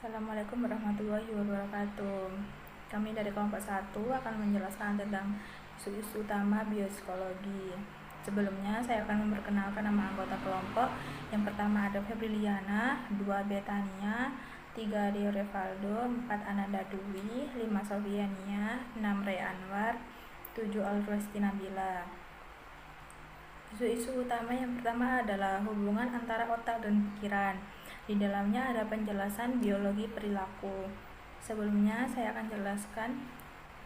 Assalamualaikum warahmatullahi wabarakatuh. Kami dari kelompok 1 akan menjelaskan tentang isu-isu utama biopsikologi. Sebelumnya saya akan memperkenalkan nama anggota kelompok. Yang pertama ada Febriliana, 2 Betania, 3 Rio Revaldo, 4 Ananda Dwi, 5 Sofiania, 6 Ray Anwar, 7 Alresti Nabila. Isu-isu utama yang pertama adalah hubungan antara otak dan pikiran. Di dalamnya ada penjelasan biologi perilaku. Sebelumnya saya akan jelaskan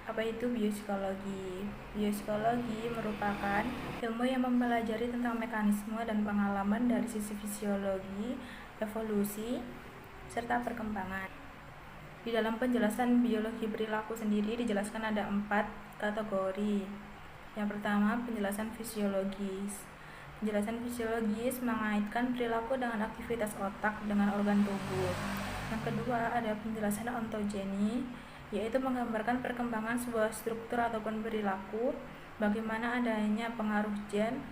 apa itu biopsikologi. Biopsikologi merupakan ilmu yang mempelajari tentang mekanisme dan pengalaman dari sisi fisiologi, evolusi, serta perkembangan. Di dalam penjelasan biologi perilaku sendiri dijelaskan ada 4 kategori. Yang pertama, penjelasan fisiologis. Penjelasan fisiologis mengaitkan perilaku dengan aktivitas otak dengan organ tubuh. Yang kedua, ada penjelasan ontogeni, yaitu menggambarkan perkembangan sebuah struktur ataupun perilaku, bagaimana adanya pengaruh gen,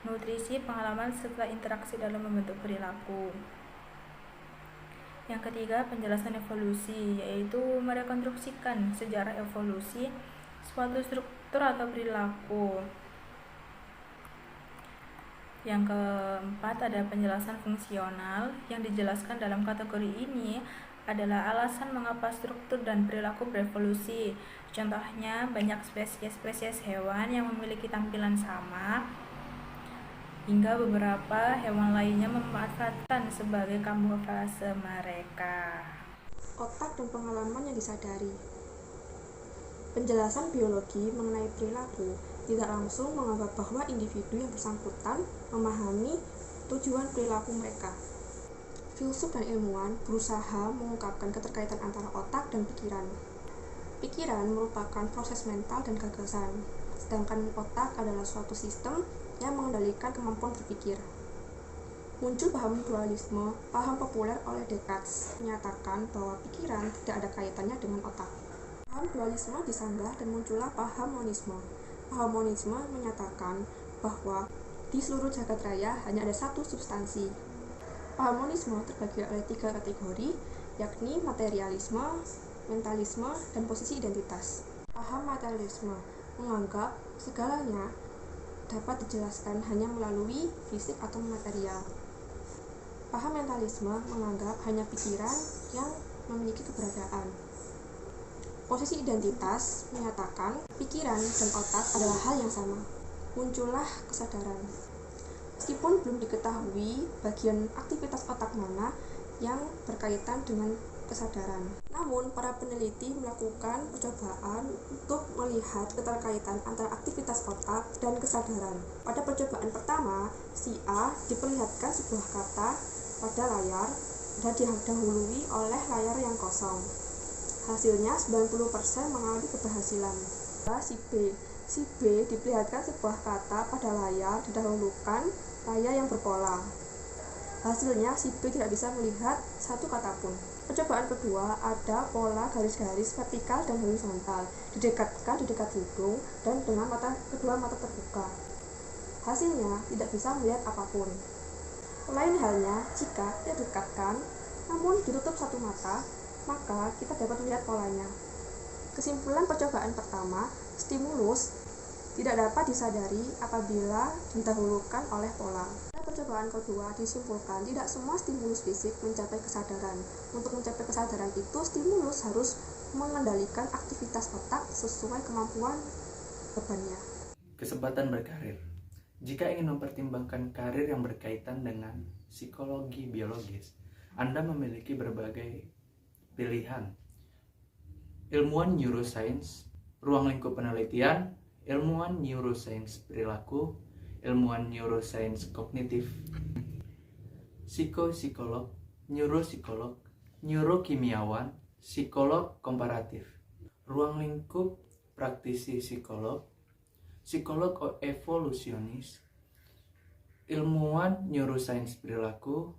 nutrisi, pengalaman, serta interaksi dalam membentuk perilaku. Yang ketiga, penjelasan evolusi, yaitu merekonstruksikan sejarah evolusi suatu struktur atau perilaku. Yang keempat, ada penjelasan fungsional. Yang dijelaskan dalam kategori ini adalah alasan mengapa struktur dan perilaku berevolusi. Contohnya, banyak spesies hewan yang memiliki tampilan sama, hingga beberapa hewan lainnya memanfaatkan sebagai kamuflase mereka. Otak dan pengalaman yang disadari. Penjelasan biologi mengenai perilaku tidak langsung menganggap bahwa individu yang bersangkutan memahami tujuan perilaku mereka. Filsuf dan ilmuwan berusaha mengungkapkan keterkaitan antara otak dan pikiran. Pikiran merupakan proses mental dan gagasan, sedangkan otak adalah suatu sistem yang mengendalikan kemampuan berpikir. Muncul paham dualisme, paham populer oleh Descartes, menyatakan bahwa pikiran tidak ada kaitannya dengan otak. Paham dualisme disanggah dan muncullah paham monisme. Paham monisme menyatakan bahwa di seluruh jagat raya hanya ada satu substansi. Paham monisme terbagi oleh 3 kategori, yakni materialisme, mentalisme, dan posisi identitas. Paham materialisme menganggap segalanya dapat dijelaskan hanya melalui fisik atau material. Paham mentalisme menganggap hanya pikiran yang memiliki keberadaan. Posisi identitas menyatakan pikiran dan otak adalah hal yang sama. Muncullah kesadaran. Meskipun belum diketahui bagian aktivitas otak mana yang berkaitan dengan kesadaran, namun para peneliti melakukan percobaan untuk melihat keterkaitan antara aktivitas otak dan kesadaran. Pada percobaan pertama, si A diperlihatkan sebuah kata pada layar dan didahului oleh layar yang kosong. Hasilnya 90% mengalami keberhasilan. Si B diperlihatkan sebuah kata pada layar didahulukan layar yang berpola. Hasilnya si B tidak bisa melihat satu kata pun. Percobaan kedua, ada pola garis-garis vertikal dan horizontal didekatkan di dekat hidung dan dengan kedua mata terbuka. Hasilnya tidak bisa melihat apapun. Lain halnya jika tidak didekatkan namun ditutup satu mata, maka kita dapat melihat polanya. Kesimpulan percobaan pertama, stimulus tidak dapat disadari apabila didahulukan oleh pola. Pada percobaan kedua disimpulkan tidak semua stimulus fisik mencapai kesadaran. Untuk mencapai kesadaran itu, stimulus harus mengendalikan aktivitas otak sesuai kemampuan bebannya. Kesempatan berkarir. Jika ingin mempertimbangkan karir yang berkaitan dengan psikologi biologis, Anda memiliki berbagai pilihan. Ilmuwan neuroscience, ruang lingkup penelitian, ilmuwan neuroscience perilaku, ilmuwan neuroscience kognitif, psikopsikolog, neuropsikolog, neurokimiawan, psikolog komparatif, ruang lingkup praktisi psikolog, psikolog evolusionis, ilmuwan neuroscience perilaku,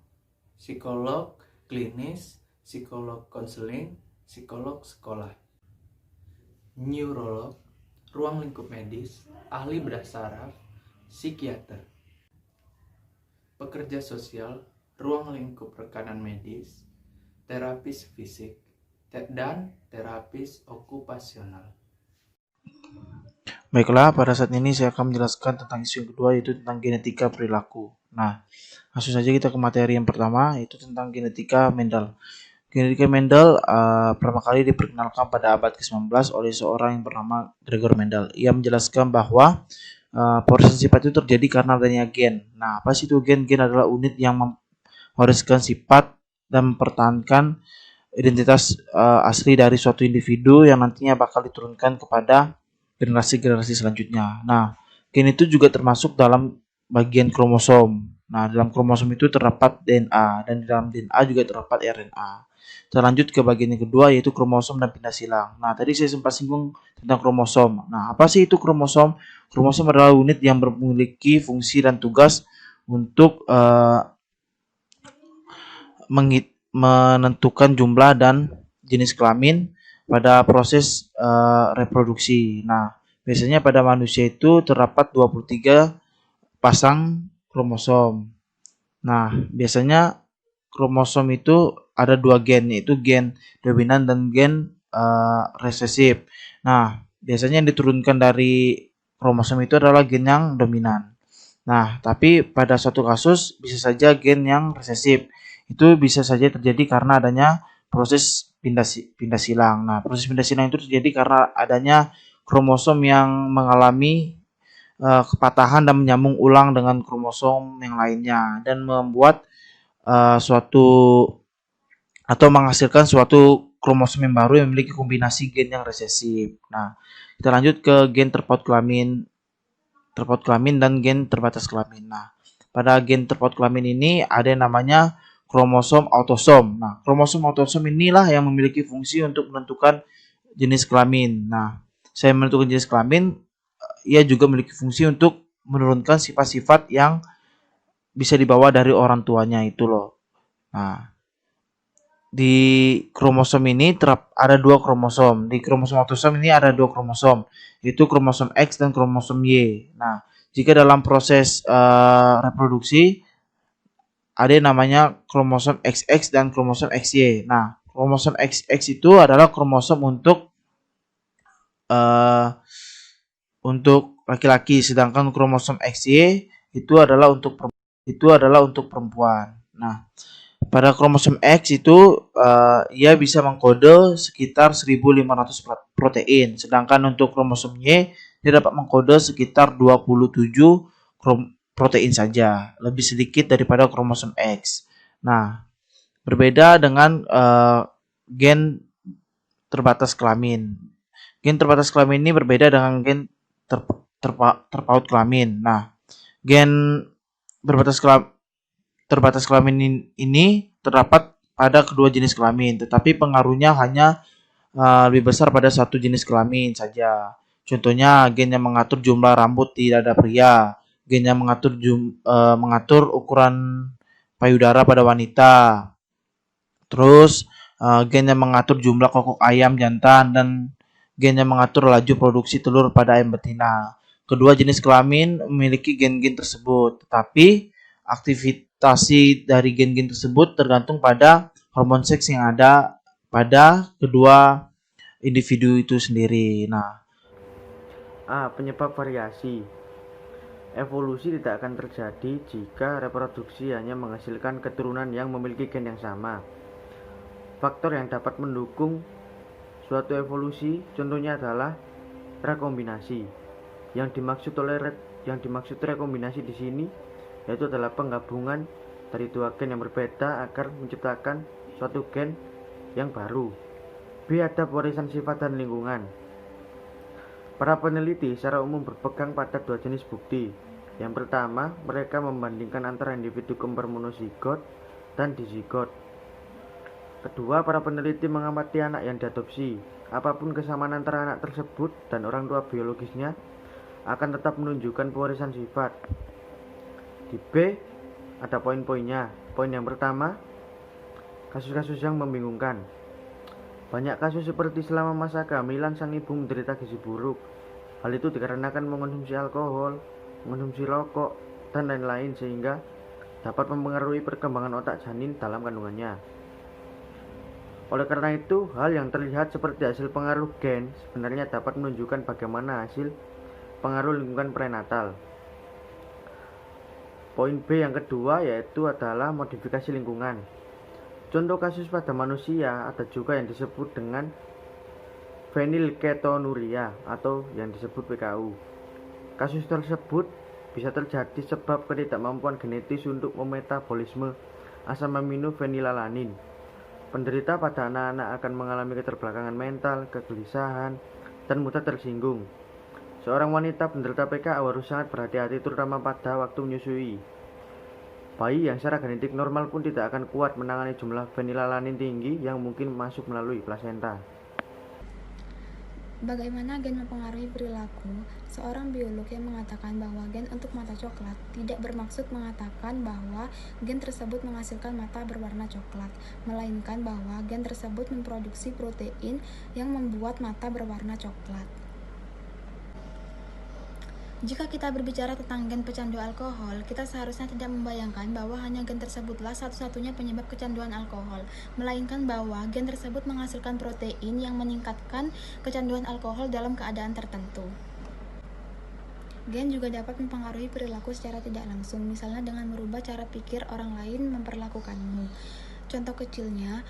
psikolog klinis, psikolog konseling, psikolog sekolah, neurolog, ruang lingkup medis, ahli bedah saraf, psikiater, pekerja sosial, ruang lingkup rekanan medis, terapis fisik, dan terapis okupasional. Baiklah, pada saat ini saya akan menjelaskan tentang isu yang kedua, yaitu tentang genetika perilaku. Nah, langsung saja kita ke materi yang pertama, yaitu tentang genetika Mendel. Genetika Mendel pertama kali diperkenalkan pada abad ke-19 oleh seorang yang bernama Gregor Mendel. Ia menjelaskan bahwa pewarisan sifat itu terjadi karena adanya gen. Nah, apa sih itu gen? Gen adalah unit yang mewariskan sifat dan mempertahankan identitas asli dari suatu individu yang nantinya bakal diturunkan kepada generasi-generasi selanjutnya. Nah, gen itu juga termasuk dalam bagian kromosom. Nah, dalam kromosom itu terdapat DNA dan di dalam DNA juga terdapat RNA. Kita lanjut ke bagian yang kedua, yaitu kromosom dan pindah silang. Nah, tadi saya sempat singgung tentang kromosom. Nah, apa sih itu kromosom? Kromosom adalah unit yang memiliki fungsi dan tugas untuk menentukan jumlah dan jenis kelamin pada proses reproduksi. Nah, biasanya pada manusia itu terdapat 23 pasang kromosom. Nah, biasanya kromosom itu ada dua gen, yaitu gen dominan dan gen resesif. Nah, biasanya yang diturunkan dari kromosom itu adalah gen yang dominan. Nah, tapi pada suatu kasus bisa saja gen yang resesif. Itu bisa saja terjadi karena adanya proses pindah silang. Nah, proses pindah silang itu terjadi karena adanya kromosom yang mengalami kepatahan dan menyambung ulang dengan kromosom yang lainnya dan membuat suatu atau menghasilkan suatu kromosom yang baru yang memiliki kombinasi gen yang resesif. Nah, kita lanjut ke gen terpaut kelamin dan gen terbatas kelamin. Nah, pada gen terpaut kelamin ini ada yang namanya kromosom autosom. Nah, kromosom autosom inilah yang memiliki fungsi untuk menentukan jenis kelamin. Nah, saya menentukan jenis kelamin, ia juga memiliki fungsi untuk menurunkan sifat-sifat yang bisa dibawa dari orang tuanya itu loh. Nah, di kromosom ini ada dua kromosom. Di kromosom autosom ini ada dua kromosom, yaitu kromosom X dan kromosom Y. Nah, jika dalam proses reproduksi ada yang namanya kromosom XX dan kromosom XY. Nah, kromosom XX itu adalah kromosom untuk laki-laki, sedangkan kromosom XY itu adalah untuk perempuan. Nah, pada kromosom X itu ia bisa mengkode sekitar 1500 protein, sedangkan untuk kromosom Y dia dapat mengkode sekitar 27 protein saja, lebih sedikit daripada kromosom X. Nah, berbeda dengan gen terbatas kelamin. Gen terbatas kelamin ini berbeda dengan gen terpaut kelamin. Nah, gen terbatas kelamin ini terdapat pada kedua jenis kelamin, tetapi pengaruhnya hanya lebih besar pada satu jenis kelamin saja. Contohnya gen yang mengatur jumlah rambut di dada pria, gen yang mengatur ukuran payudara pada wanita, terus gen yang mengatur jumlah kokok ayam jantan, dan gen yang mengatur laju produksi telur pada ayam betina. Kedua jenis kelamin memiliki gen-gen tersebut, tetapi aktivitas dari gen-gen tersebut tergantung pada hormon seks yang ada pada kedua individu itu sendiri. Nah, penyebab variasi. Evolusi tidak akan terjadi jika reproduksi hanya menghasilkan keturunan yang memiliki gen yang sama. Faktor yang dapat mendukung suatu evolusi contohnya adalah rekombinasi. Yang dimaksud rekombinasi di sini yaitu adalah penggabungan dari dua gen yang berbeda agar menciptakan suatu gen yang baru. B. Ada warisan sifat dan lingkungan. Para peneliti secara umum berpegang pada dua jenis bukti. Yang pertama, mereka membandingkan antara individu kembar monozigot dan dizigot. Kedua, para peneliti mengamati anak yang diadopsi. Apapun kesamaan antara anak tersebut dan orang tua biologisnya akan tetap menunjukkan pewarisan sifat. Di B, ada poin-poinnya. Poin yang pertama, kasus-kasus yang membingungkan. Banyak kasus seperti selama masa kehamilan sang ibu menderita gizi buruk. Hal itu dikarenakan mengonsumsi alkohol, mengonsumsi rokok, dan lain-lain sehingga dapat mempengaruhi perkembangan otak janin dalam kandungannya. Oleh karena itu, hal yang terlihat seperti hasil pengaruh gen sebenarnya dapat menunjukkan bagaimana hasil pengaruh lingkungan prenatal. Poin B yang kedua yaitu adalah modifikasi lingkungan. Contoh kasus pada manusia ada juga yang disebut dengan fenilketonuria atau yang disebut PKU. Kasus tersebut bisa terjadi sebab ketidakmampuan genetis untuk memetabolisme asam amino fenilalanin. Penderita pada anak-anak akan mengalami keterbelakangan mental, kegelisahan, dan mudah tersinggung. Seorang wanita penderita PKU harus sangat berhati-hati terutama pada waktu menyusui. Bayi yang secara genetik normal pun tidak akan kuat menangani jumlah fenilalanin tinggi yang mungkin masuk melalui plasenta. Bagaimana gen mempengaruhi perilaku? Seorang biolog yang mengatakan bahwa gen untuk mata coklat tidak bermaksud mengatakan bahwa gen tersebut menghasilkan mata berwarna coklat, melainkan bahwa gen tersebut memproduksi protein yang membuat mata berwarna coklat. Jika kita berbicara tentang gen pecandu alkohol, kita seharusnya tidak membayangkan bahwa hanya gen tersebutlah satu-satunya penyebab kecanduan alkohol, melainkan bahwa gen tersebut menghasilkan protein yang meningkatkan kecanduan alkohol dalam keadaan tertentu. Gen juga dapat mempengaruhi perilaku secara tidak langsung, misalnya dengan merubah cara pikir orang lain memperlakukanmu. Contoh kecilnya,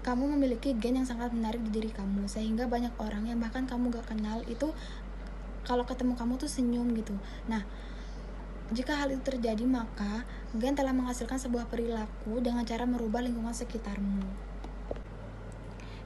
kamu memiliki gen yang sangat menarik di diri kamu, sehingga banyak orang yang bahkan kamu gak kenal itu kalau ketemu kamu tuh senyum gitu. Nah, jika hal itu terjadi, maka gen telah menghasilkan sebuah perilaku dengan cara merubah lingkungan sekitarmu.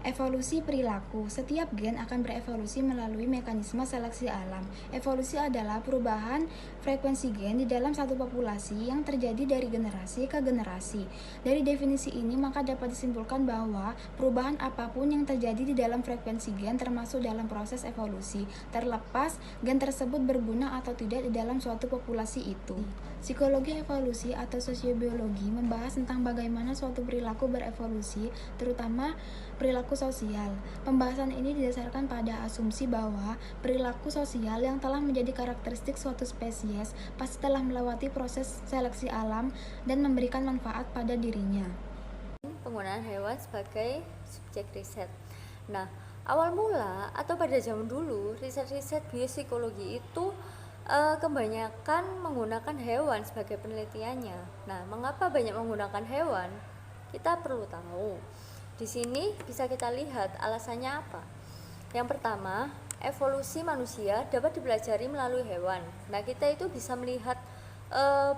Evolusi perilaku. Setiap gen akan berevolusi melalui mekanisme seleksi alam. Evolusi adalah perubahan frekuensi gen di dalam satu populasi yang terjadi dari generasi ke generasi. Dari definisi ini, maka dapat disimpulkan bahwa perubahan apapun yang terjadi di dalam frekuensi gen termasuk dalam proses evolusi, terlepas gen tersebut berguna atau tidak di dalam suatu populasi itu. Psikologi evolusi atau sosiobiologi membahas tentang bagaimana suatu perilaku berevolusi, terutama perilaku sosial. Pembahasan ini didasarkan pada asumsi bahwa perilaku sosial yang telah menjadi karakteristik suatu spesies pasti telah melewati proses seleksi alam dan memberikan manfaat pada dirinya. Penggunaan hewan sebagai subjek riset. Nah, awal mula atau pada zaman dulu, riset-riset biopsikologi itu kebanyakan menggunakan hewan sebagai penelitiannya. Nah, mengapa banyak menggunakan hewan? Kita perlu tahu. Di sini bisa kita lihat alasannya apa. Yang pertama, evolusi manusia dapat dipelajari melalui hewan. Nah, kita itu bisa melihat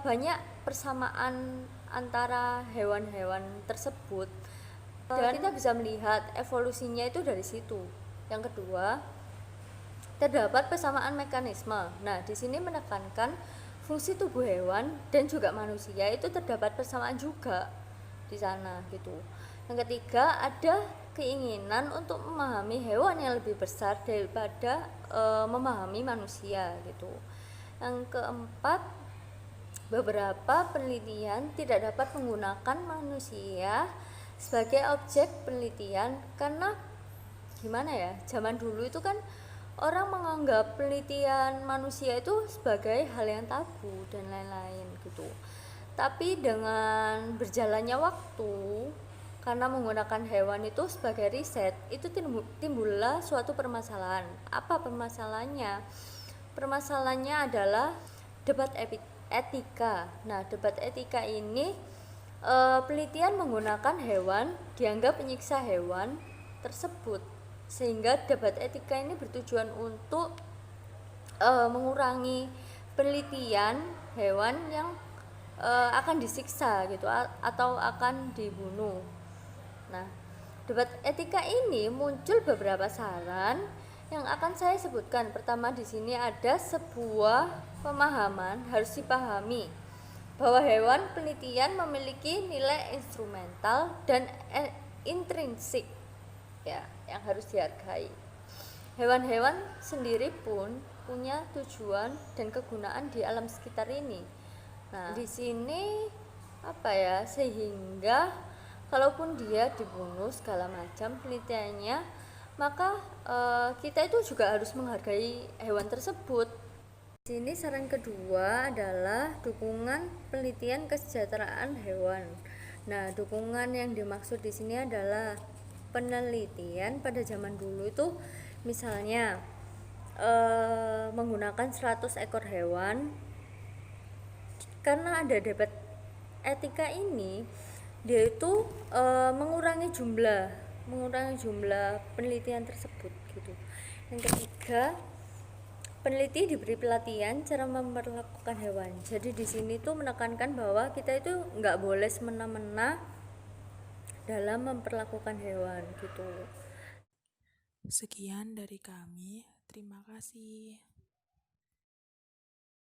banyak persamaan antara hewan-hewan tersebut. Dan kita bisa melihat evolusinya itu dari situ. Yang kedua, terdapat persamaan mekanisme. Nah, di sini menekankan fungsi tubuh hewan dan juga manusia itu terdapat persamaan juga di sana gitu. Yang ketiga, ada keinginan untuk memahami hewan yang lebih besar daripada memahami manusia gitu. Yang keempat, beberapa penelitian tidak dapat menggunakan manusia sebagai objek penelitian karena gimana ya? Zaman dulu itu kan orang menganggap penelitian manusia itu sebagai hal yang tabu dan lain-lain gitu. Tapi dengan berjalannya waktu, karena menggunakan hewan itu sebagai riset, itu timbullah suatu permasalahan. Apa permasalahannya? Permasalahannya adalah debat etika. Nah, debat etika ini penelitian menggunakan hewan dianggap menyiksa hewan tersebut, sehingga debat etika ini bertujuan untuk mengurangi penelitian hewan yang akan disiksa gitu atau akan dibunuh. Nah, debat etika ini muncul beberapa saran yang akan saya sebutkan. Pertama, di sini ada sebuah pemahaman harus dipahami bahwa hewan penelitian memiliki nilai instrumental dan intrinsik ya yang harus dihargai. Hewan-hewan sendiri pun punya tujuan dan kegunaan di alam sekitar ini. Nah, di sini sehingga kalaupun dia dibunuh segala macam penelitiannya, maka kita itu juga harus menghargai hewan tersebut. Di sini saran kedua adalah dukungan penelitian kesejahteraan hewan. Nah, dukungan yang dimaksud di sini adalah penelitian pada zaman dulu itu misalnya menggunakan 100 ekor hewan. Karena ada debat etika ini, dia itu mengurangi jumlah penelitian tersebut gitu. Yang ketiga, peneliti diberi pelatihan cara memperlakukan hewan. Jadi di sini tuh menekankan bahwa kita itu nggak boleh semena-mena dalam memperlakukan hewan gitu. Sekian dari kami, terima kasih.